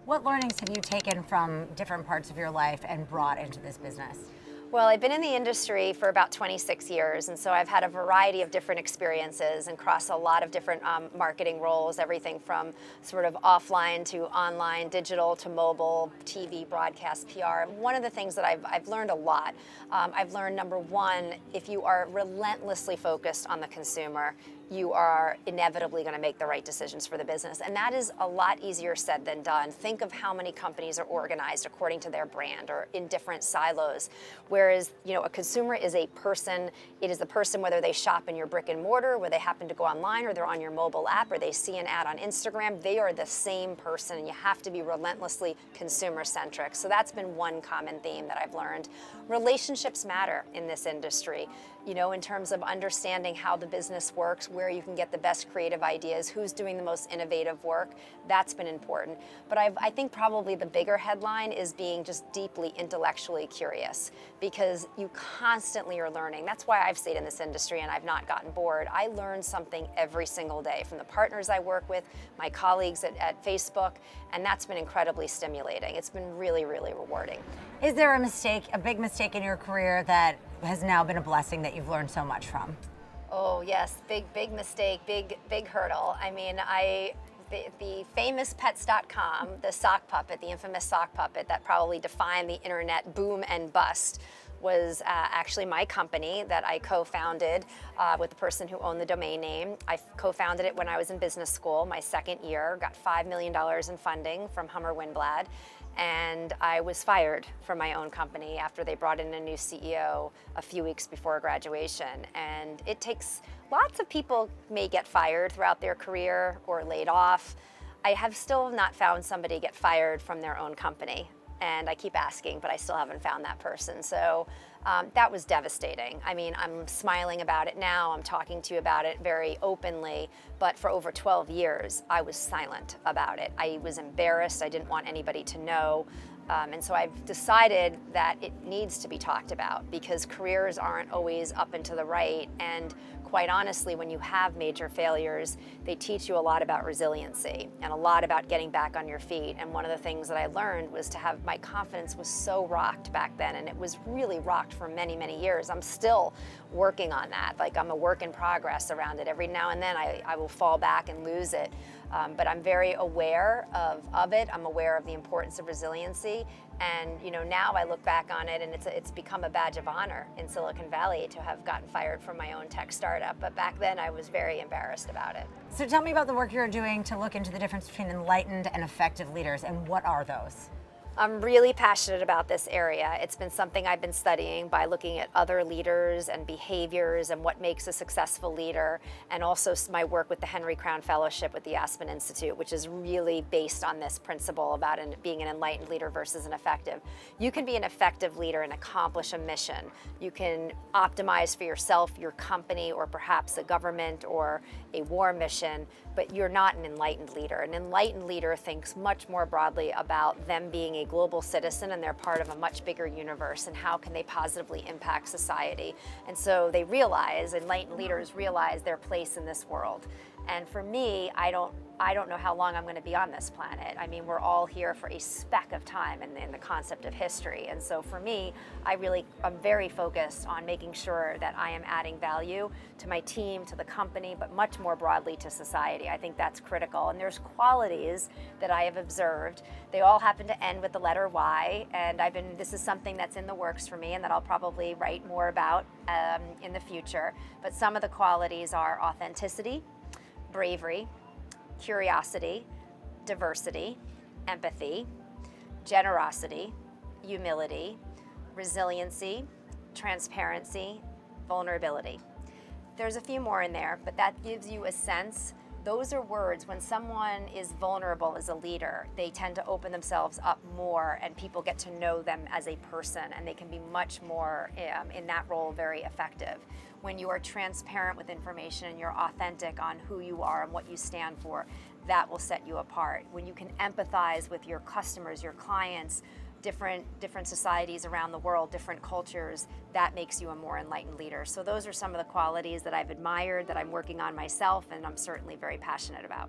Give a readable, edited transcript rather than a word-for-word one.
What learnings have you taken from different parts of your life and brought into this business? Well, I've been in the industry for about 26 years, and so I've had a variety of different experiences and crossed a lot of different marketing roles, everything from sort of offline to online, digital to mobile, TV, broadcast, PR. One of the things that I've learned a lot, I've learned, number one, if you are relentlessly focused on the consumer, you are inevitably going to make the right decisions for the business. And that is a lot easier said than done. Think of how many companies are organized according to their brand or in different silos. Whereas, a consumer is a person. It is the person whether they shop in your brick and mortar, where they happen to go online, or they're on your mobile app, or they see an ad on Instagram. They are the same person, and you have to be relentlessly consumer-centric. So that's been one common theme that I've learned. Relationships matter in this industry, in terms of understanding how the business works, where you can get the best creative ideas, who's doing the most innovative work. That's been important. But I think probably the bigger headline is being just deeply intellectually curious, because you constantly are learning. That's why I've stayed in this industry and I've not gotten bored. I learn something every single day from the partners I work with, my colleagues at Facebook, and that's been incredibly stimulating. It's been really, really rewarding. Is there a big mistake in your career that has now been a blessing that you've learned so much from? Oh yes, big mistake, big hurdle. I mean, the famous pets.com, the sock puppet, the infamous sock puppet that probably defined the internet boom and bust, was actually my company that I co-founded with the person who owned the domain name. I co-founded it when I was in business school, my second year, got $5 million in funding from Hummer Winblad, and I was fired from my own company after they brought in a new CEO a few weeks before graduation. And it takes, lots of people may get fired throughout their career or laid off. I have still not found somebody get fired from their own company. And I keep asking, but I still haven't found that person. So that was devastating. I mean, I'm smiling about it now. I'm talking to you about it very openly. But for over 12 years, I was silent about it. I was embarrassed. I didn't want anybody to know. And so I've decided that it needs to be talked about, because careers aren't always up and to the right. And quite honestly, when you have major failures, they teach you a lot about resiliency and a lot about getting back on your feet. And one of the things that I learned was to have, my confidence was so rocked back then, and it was really rocked for many, many years. I'm still working on that. Like, I'm a work in progress around it. Every now and then I will fall back and lose it. But I'm very aware of it. I'm aware of the importance of resiliency. And now I look back on it, and it's become a badge of honor in Silicon Valley to have gotten fired from my own tech startup. But back then I was very embarrassed about it. So tell me about the work you're doing to look into the difference between enlightened and effective leaders, and what are those? I'm really passionate about this area. It's been something I've been studying by looking at other leaders and behaviors and what makes a successful leader, and also my work with the Henry Crown Fellowship with the Aspen Institute, which is really based on this principle about being an enlightened leader versus an effective. You can be an effective leader and accomplish a mission. You can optimize for yourself, your company, or perhaps a government or a war mission, but you're not an enlightened leader. An enlightened leader thinks much more broadly about them being a global citizen, and they're part of a much bigger universe, and how can they positively impact society. And so they realize, enlightened leaders realize their place in this world. And for me, I don't know how long I'm going to be on this planet. I mean, we're all here for a speck of time in the concept of history. And so for me, I'm very focused on making sure that I am adding value to my team, to the company, but much more broadly to society. I think that's critical. And there's qualities that I have observed. They all happen to end with the letter Y. And this is something that's in the works for me, and that I'll probably write more about in the future. But some of the qualities are authenticity, bravery, curiosity, diversity, empathy, generosity, humility, resiliency, transparency, vulnerability. There's a few more in there, but that gives you a sense. Those are words. When someone is vulnerable as a leader, they tend to open themselves up more, and people get to know them as a person, and they can be much more, in that role, very effective. When you are transparent with information and you're authentic on who you are and what you stand for, that will set you apart. When you can empathize with your customers, your clients, different societies around the world, different cultures, that makes you a more enlightened leader. So those are some of the qualities that I've admired, that I'm working on myself, and I'm certainly very passionate about.